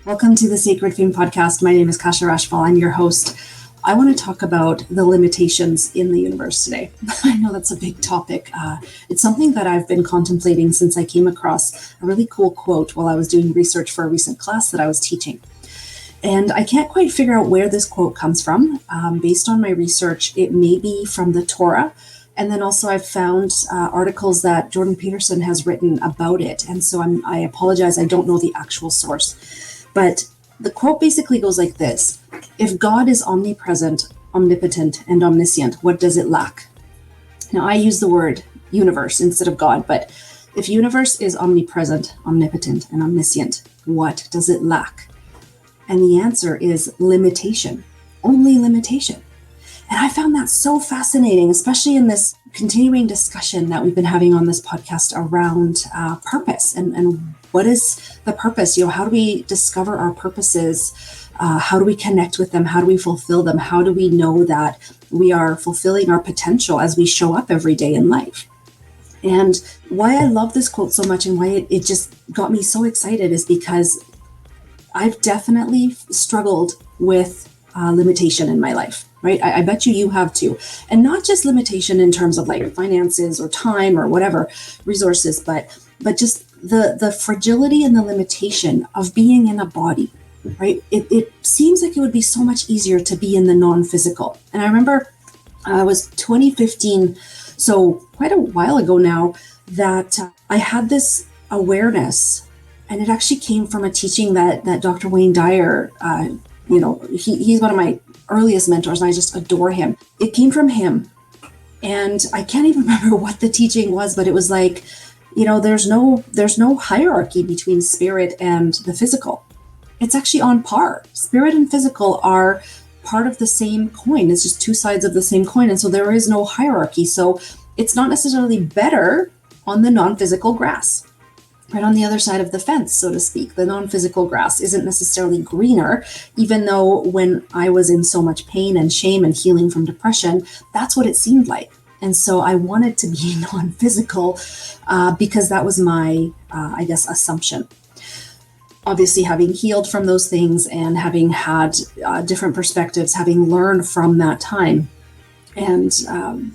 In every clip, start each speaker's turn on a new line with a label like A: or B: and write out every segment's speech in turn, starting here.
A: Welcome to the Sacred Fame Podcast. My name is Kasia Rachfall. I'm your host. I want to talk about the limitations in the universe today. I know that's a big topic. It's something that I've been contemplating since I came across a really cool quote while I was doing research for a recent class that I was teaching. And I can't quite figure out where this quote comes from. Based on my research, it may be from the Torah. And then also I've found articles that Jordan Peterson has written about it. And so I apologize, I don't know the actual source. But the quote basically goes like this: if God is omnipresent, omnipotent, and omniscient, what does it lack? Now, I use the word universe instead of God, but if universe is omnipresent, omnipotent, and omniscient, what does it lack? And the answer is limitation, only limitation. And I found that so fascinating, especially in this continuing discussion that we've been having on this podcast around purpose and what is the purpose? How do we discover our purposes? How do we connect with them? How do we fulfill them? How do we know that we are fulfilling our potential as we show up every day in life? And why I love this quote so much and why it just got me so excited is because I've definitely struggled with limitation in my life, right? I bet you have too. And not just limitation in terms of like finances or time or whatever resources, but just the fragility and the limitation of being in a body, right? It seems like it would be so much easier to be in the non-physical. And I remember it was 2015, so quite a while ago now, that I had this awareness, and it actually came from a teaching that Dr. Wayne Dyer, he's one of my earliest mentors, and I just adore him. It came from him. And I can't even remember what the teaching was, but it was like, there's no hierarchy between spirit and the physical. It's actually on par. Spirit and physical are part of the same coin. It's just two sides of the same coin. And so there is no hierarchy. So it's not necessarily better on the non-physical grass. Right on the other side of the fence, so to speak. The non-physical grass isn't necessarily greener, even though when I was in so much pain and shame and healing from depression, that's what it seemed like. And so I wanted to be non-physical because that was my, assumption. Obviously, having healed from those things and having had different perspectives, having learned from that time and,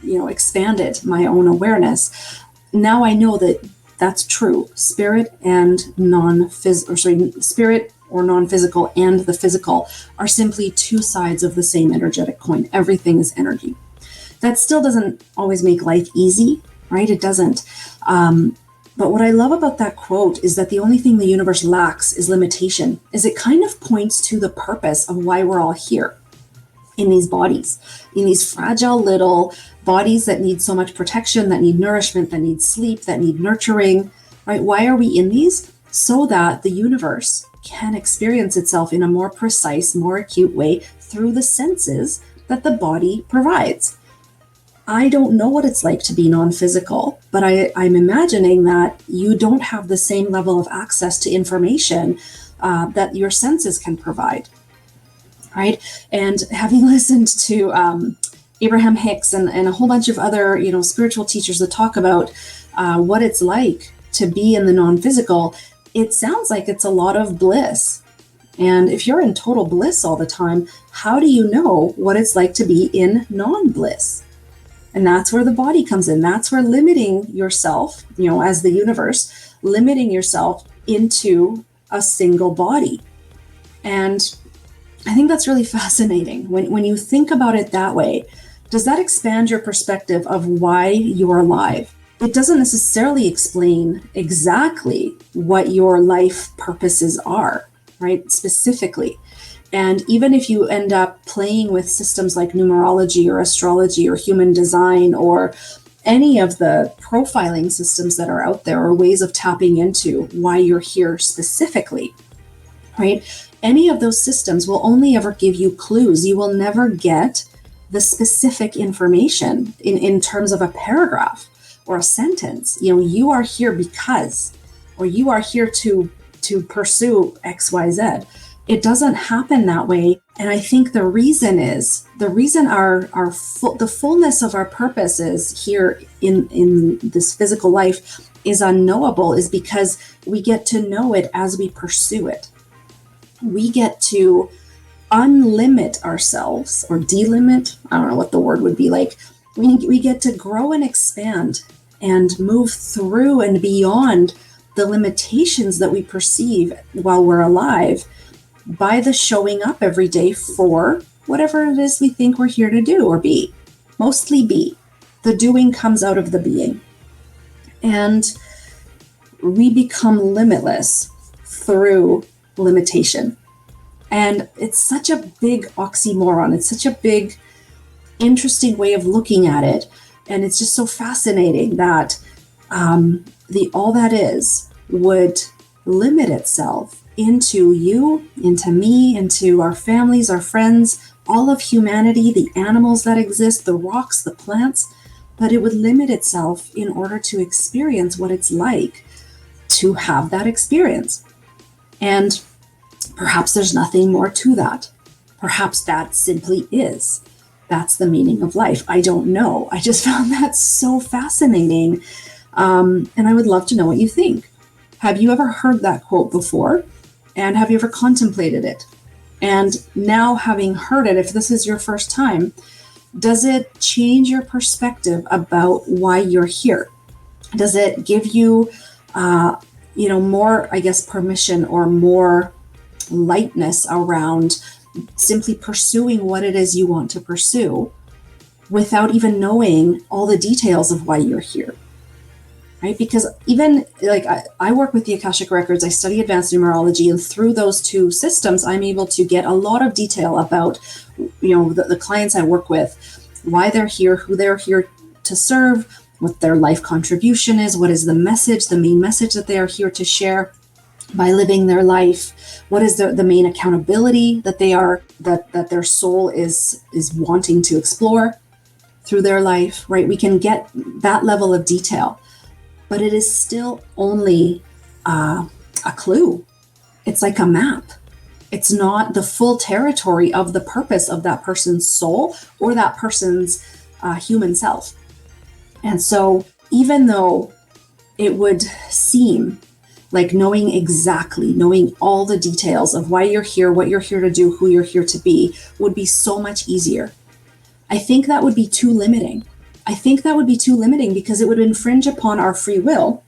A: expanded my own awareness, now I know that that's true. Spirit spirit or non-physical and the physical are simply two sides of the same energetic coin. Everything is energy. That still doesn't always make life easy, right? It doesn't. But what I love about that quote is that the only thing the universe lacks is limitation, is it kind of points to the purpose of why we're all here in these bodies, in these fragile little bodies that need so much protection, that need nourishment, that need sleep, that need nurturing, right? Why are we in these? So that the universe can experience itself in a more precise, more acute way through the senses that the body provides. I don't know what it's like to be non-physical, but I'm imagining that you don't have the same level of access to information that your senses can provide, right? And having listened to Abraham Hicks and a whole bunch of other, spiritual teachers that talk about what it's like to be in the non-physical, it sounds like it's a lot of bliss. And if you're in total bliss all the time, how do you know what it's like to be in non-bliss? And that's where the body comes in. That's where limiting yourself, as the universe, limiting yourself into a single body. And I think that's really fascinating. When you think about it that way, does that expand your perspective of why you're alive? It doesn't necessarily explain exactly what your life purposes are, right? Specifically. And even if you end up playing with systems like numerology or astrology or human design or any of the profiling systems that are out there or ways of tapping into why you're here specifically, right? Any of those systems will only ever give you clues. You will never get the specific information in terms of a paragraph or a sentence. You are here because, or you are here to pursue X, Y, Z. It doesn't happen that way. And I think the reason the fullness of our purpose is here in this physical life is unknowable is because we get to know it as we pursue it. we get to unlimit ourselves or delimit. I don't know what the word would be like. We get to grow and expand and move through and beyond the limitations that we perceive while we're alive by the showing up every day for whatever it is we think we're here to do or be. Mostly be. The doing comes out of the being. And we become limitless through limitation. And it's such a big oxymoron. It's such a big, interesting way of looking at it. And it's just so fascinating that all that is would limit itself into you, into me, into our families, our friends, all of humanity, the animals that exist, the rocks, the plants, but it would limit itself in order to experience what it's like to have that experience. And perhaps there's nothing more to that. Perhaps that simply is. That's the meaning of life. I don't know. I just found that so fascinating. And I would love to know what you think. Have you ever heard that quote before? And have you ever contemplated it? And now having heard it, if this is your first time, does it change your perspective about why you're here? Does it give you, more, permission or more lightness around simply pursuing what it is you want to pursue without even knowing all the details of why you're here? Right? Because even I work with the Akashic Records, I study advanced numerology, and through those two systems, I'm able to get a lot of detail about, the clients I work with, why they're here, who they're here to serve, what their life contribution is, what is the message, the main message that they are here to share by living their life, what is the main accountability that that their soul is wanting to explore through their life, right? We can get that level of detail. But it is still only a clue. It's like a map. It's not the full territory of the purpose of that person's soul or that person's human self. And so even though it would seem like knowing all the details of why you're here, what you're here to do, who you're here to be, would be so much easier, I think that would be too limiting. Because it would infringe upon our free will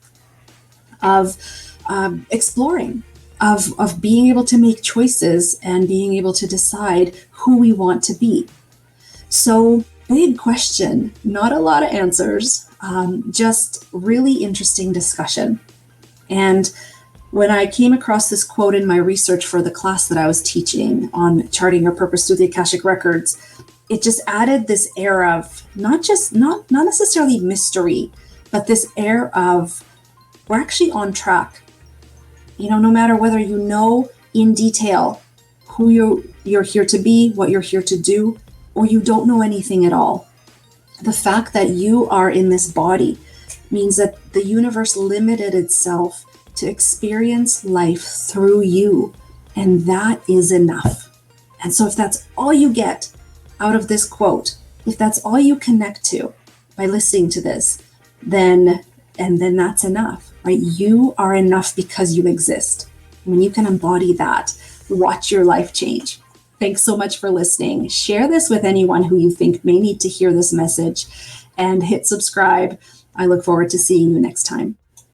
A: of exploring, of being able to make choices and being able to decide who we want to be. So big question, not a lot of answers, just really interesting discussion. And when I came across this quote in my research for the class that I was teaching on charting your purpose through the Akashic Records, it just added this air of not necessarily mystery, but this air of we're actually on track. No matter whether you know in detail who you're here to be, what you're here to do, or you don't know anything at all. The fact that you are in this body means that the universe limited itself to experience life through you, and that is enough. And so if that's all you get out of this quote, if that's all you connect to by listening to this, then that's enough, right? You are enough because you exist. When you can embody that, watch your life change. Thanks so much for listening. Share this with anyone who you think may need to hear this message, and hit subscribe. I look forward to seeing you next time.